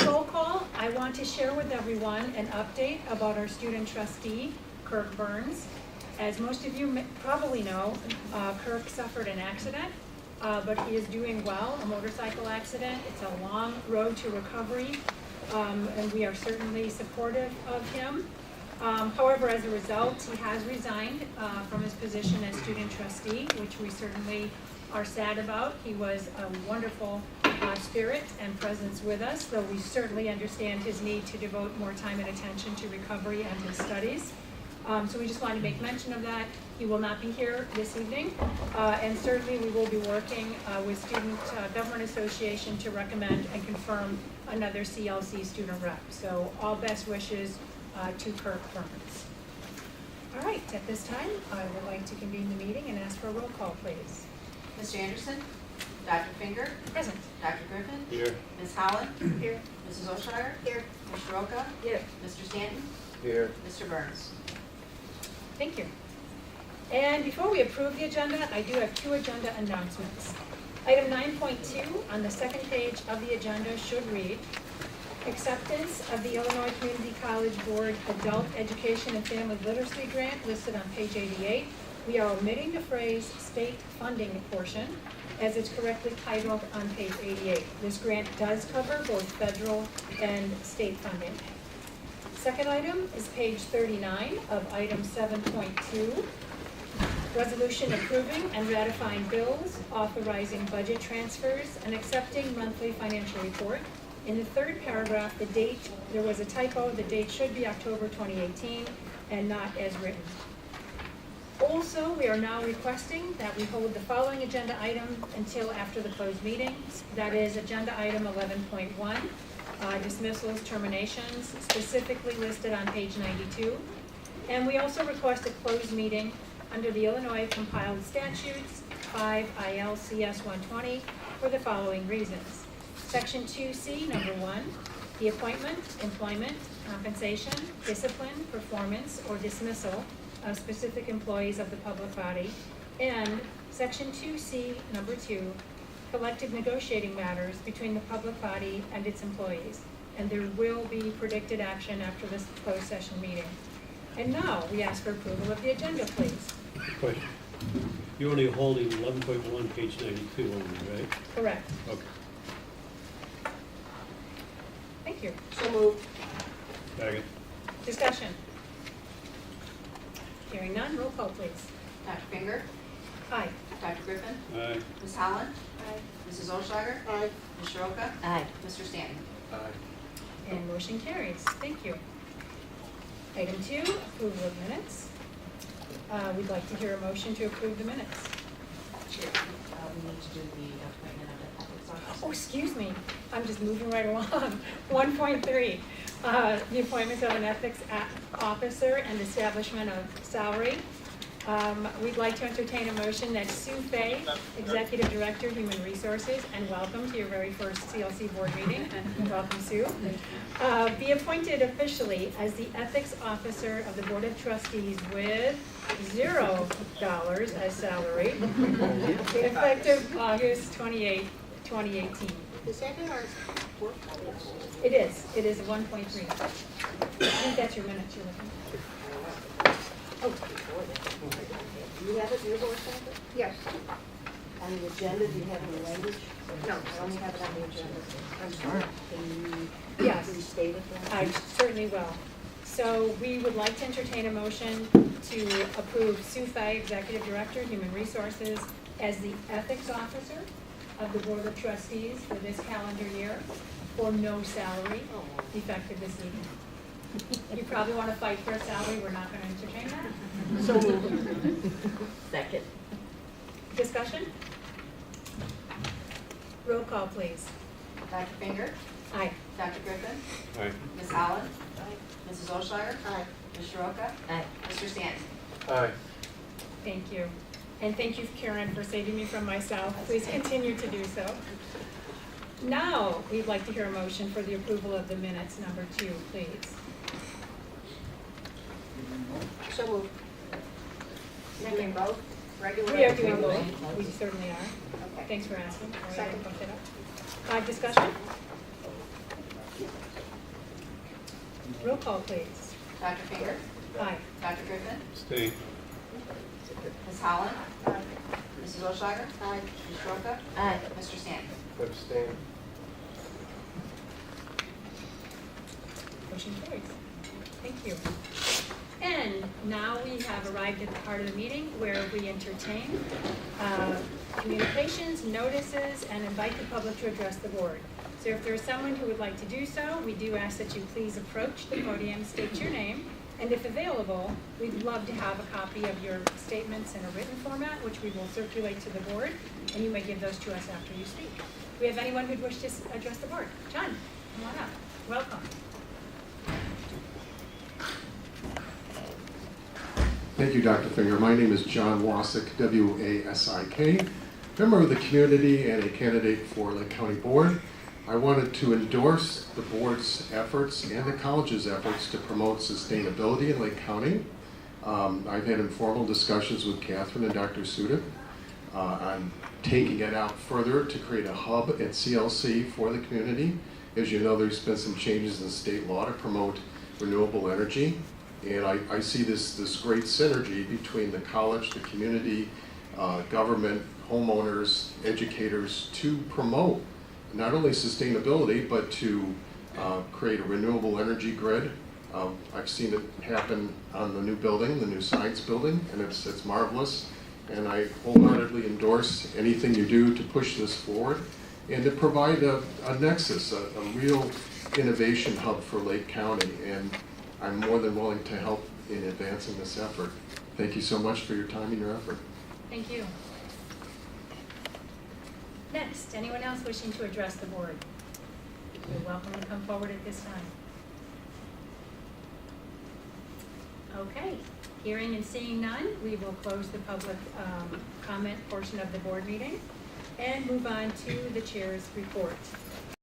Roll call. I want to share with everyone an update about our student trustee, Kirk Burns. As most of you probably know, Kirk suffered an accident, but he is doing well, a motorcycle accident. It's a long road to recovery, and we are certainly supportive of him. However, as a result, he has resigned from his position as student trustee, which we certainly are sad about. He was a wonderful spirit and presence with us, though we certainly understand his need to devote more time and attention to recovery and his studies. So we just wanted to make mention of that. He will not be here this evening, and certainly we will be working with Student Government Association to recommend and confirm another CLC student rep. So all best wishes to Kirk Burns. All right, at this time, I would like to convene the meeting and ask for a roll call, please. Mr. Anderson? Dr. Finger? Present. Dr. Griffin? Here. Ms. Holland? Here. Mrs. Oshire? Here. Mr. Roca? Here. Mr. Stanton? Here. Mr. Burns? Thank you. And before we approve the agenda, I do have two agenda announcements. Item 9.2 on the second page of the agenda should read, acceptance of the Illinois Community College Board Adult Education and Family Literacy Grant listed on page 88. We are omitting the phrase state funding portion as it's correctly titled on page 88. This grant does cover both federal and state funding. Second item is page 39 of item 7.2. Resolution approving and ratifying bills, authorizing budget transfers, and accepting monthly financial report. In the third paragraph, the date, there was a typo. The date should be October 2018 and not as written. Also, we are now requesting that we hold the following agenda item until after the closed meeting. That is agenda item 11.1, dismissals, terminations, specifically listed on page 92. And we also request a closed meeting under the Illinois compiled statutes 5 ILCS 120 for the following reasons. Section 2C, number 1, the appointment, employment, compensation, discipline, performance, or dismissal of specific employees of the public body. And Section 2C, number 2, collective negotiating matters between the public body and its employees. And there will be predicted action after this closed session meeting. And now we ask for approval of the agenda, please. Question. You're only holding 11.1, page 92 only, right? Correct. Okay. Thank you. So moved. Second. Discussion. Hearing none, roll call, please. Dr. Finger? Aye. Dr. Griffin? Aye. Ms. Holland? Aye. Mrs. Oshire? Aye. Mr. Roca? Aye. Mr. Stanton? Aye. And motion carries. Thank you. Item 2, approval of minutes. We'd like to hear a motion to approve the minutes. Chair, we need to do the appointment of the ethics officer. Oh, excuse me. I'm just moving right along. 1.3, the appointment of an ethics officer and establishment of salary. We'd like to entertain a motion that Sue Fay, Executive Director, Human Resources, and welcome to your very first CLC board meeting. Welcome, Sue. Be appointed officially as the Ethics Officer of the Board of Trustees with $0 as salary, effective August 28, 2018. Is that in our work? It is 1.3. I think that's your minutes you're looking at. Oh, Do you have it in your board packet? yes. On the agenda, do you have any language? No. I only have it on the agenda. I'm sorry. Can you Yes. restate it then? I certainly will. So we would like to entertain a motion to approve Sue Fay, Executive Director, Human Resources, as the Ethics Officer of the Board of Trustees for this calendar year for no salary effective this evening. You probably want to fight for a salary. We're not going to entertain that. So moved. Second. Discussion? Roll call, please. Dr. Finger? Aye. Dr. Griffin? Aye. Ms. Holland? Mrs. Oshire? Aye. Mr. Roca? Aye. Mr. Stanton? Aye. Thank you. And thank you, Karen, for saving me from myself. Please continue to do so. Now, we'd like to hear a motion for the approval of the minutes, number 2, please. So moved. You're doing both? Regular? We are doing both. We certainly are. Okay. Thanks for asking. All right, Second. I'll bump it up. Discussion? Roll call, please. Dr. Finger? Aye. Dr. Griffin? Stay. Ms. Holland? Mrs. Olsheimer? Ms. Roca? Aye. Mr. Stanton? Abstain. Motion carries. Thank you. And now we have arrived at the part of the meeting where we entertain communications, notices, and invite the public to address the board. So if there is someone who would like to do so, we do ask that you please approach the podium, state your name, and if available, we'd love to have a copy of your statements in a written format, which we will circulate to the board, and you may give those to us after you speak. Do we have anyone who'd wish to address the board? John, come on up. Welcome. Thank you, Dr. Finger. My name is John Wasik, W-A-S-I-K, member of the community and a candidate for Lake County Board. I wanted to endorse the board's efforts and the college's efforts to promote sustainability in Lake County. I've had informal discussions with Catherine and Dr. Sudik on taking it out further to create a hub at CLC for the community. As you know, there's been some changes in state law to promote renewable energy. And I see this great synergy between the college, the community, government, homeowners, educators to promote not only sustainability, but to create a renewable energy grid. I've seen it happen on the new building, the new science building, and it's marvelous. And I wholeheartedly endorse anything you do to push this forward and to provide a nexus, a real innovation hub for Lake County. And I'm more than willing to help in advancing this effort. Thank you so much for your time and your effort. Thank you. Next, anyone else wishing to address the board? You're welcome to come forward at this time. Okay, hearing and seeing none, we will close the public comment portion of the board meeting and move on to the chair's report.